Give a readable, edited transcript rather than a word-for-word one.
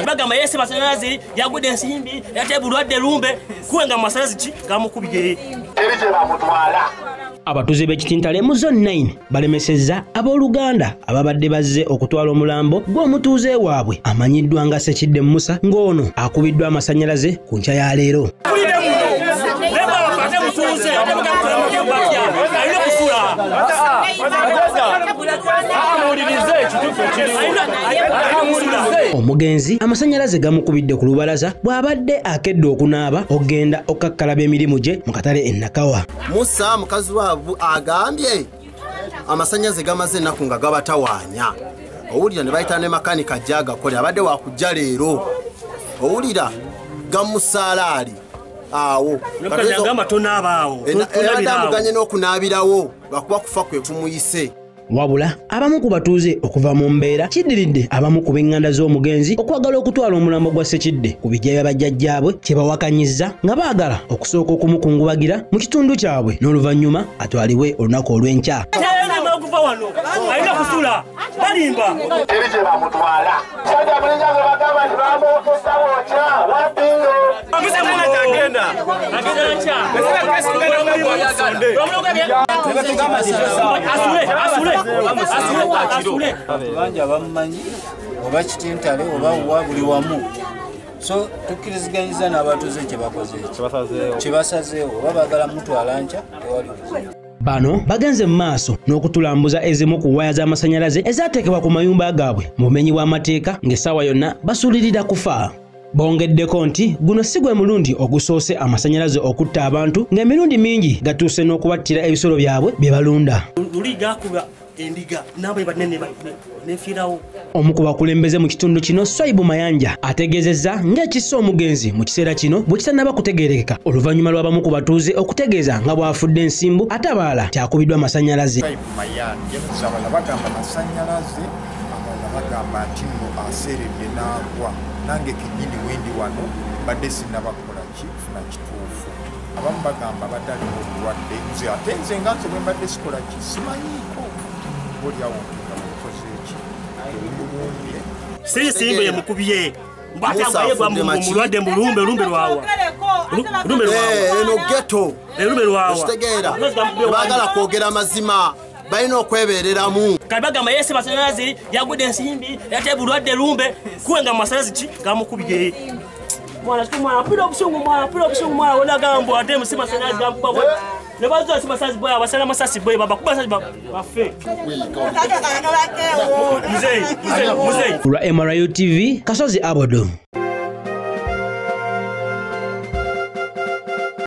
bagamba yese masanyalaze yagude ensimbi yatebulwadde lumbe kuwenga masanyalaze ki gamukubye abatuze b'ekitintale mu zone 9 balemesezza abooluganda ababadde bazze okutwala omulambo gw'omutuuze waabwe amanyiddwa nga Ssekidde Musa ng'ono akubiddwa amasanyalaze ku nkya ya leero. Omugenzi amasanyalaze gamukubidde ku lubalaza bw'abadde akedde okunaaba ogenda okakkalaba emirimu gye mu katale e Nakawa. Musa mukazi waabu agambye amasanyalaze gamaze ennaku nga gabatawaanya. Owulira ne bayita ne makanika ajja agakole abadde wakujja leero. Owulira gamusalaali awo gamba tonaabaawo muganye n'okunaabirawo lwakuba kufa kwe kumuyise. Wabula abamu ku batuuze okuva mu mbeera kiddiridde abamu ku b'eŋŋanda z'omugenzi okwagala okutwala omulambo gwa Ssekidde ku bijja bajjajjaabwe kye bawakanyizza nga baagala okusooka okumukungubagira mu kitundu kyabwe n'oluvannyuma atwalibwe olunaku olw'enkya. Alina kusula balimba erije bamutwala kyajja bulinga nga bagamba nti bamwokesa bokya wapingo agenda nkya asule banja bamumanyi oba kitintale oba wa buli wamu so tukkiriziganyiza n'abatuuze kye basazeewo oba baagala mutwala nkya ewali Bano bagenze mu maaso n'okutulambuza ezimu ku waya z'amasanyalaze ezaateekebwa ku mayumba gaabwe mu bumenyi bw'amateeka ng'essaawa yonna basuulirira kufa. Bongeddeko nti guno si gwe mulundi ogusoose amasanyalaze okutta abantu ng'emirundi mingi gatuuse n'okubattira ebisolo byabwe bye balunda. Luli gakuba endiga nabo banene nefiirawo. Omu ku bakulembeze mu kitundu kino Swaibu Mayanja ategeezezza ng'ekissa omugenzi mu kiseera kino bwe kitannaba kutegeerekeka oluvannyuma lw'abamu ku batuuze okutegeeza nga bw'afudde ensimbu ate abalala kyakubiddwa amasanyalaze. Swaibu Mayanja abala bagamba amasanyalaze abala bagamba nti nno aseeredde n'agwa nange kennyini wendi wano badde sinnabakola kifuna kituufu. Abamu bagamba badde alimu obulwadde nze ate nze nga nze bwe mbadde sikola ki simanyiiko olyawo nga mukoze eki olubumbye simba ye mukubye mbatabayegwa mulwadde mulumbe lwawa eno ghetto lumbe lwawa kitegeera baagala kwogera mazima balina okwebeereramu. Kale bagamba yese masanyalaze yagude ensimbi yatebulwadde lumbe kuwenga masanyalaze ki gamukubye. Mwana pira obusungu mwana wona gambo ate musima masanyalaze gamukubwa ne bazo masanyalaze boya basala masasi boya baba kuba masanyalaze bafe. Muzei Ku lwa MRU TV Kasozi Abodo.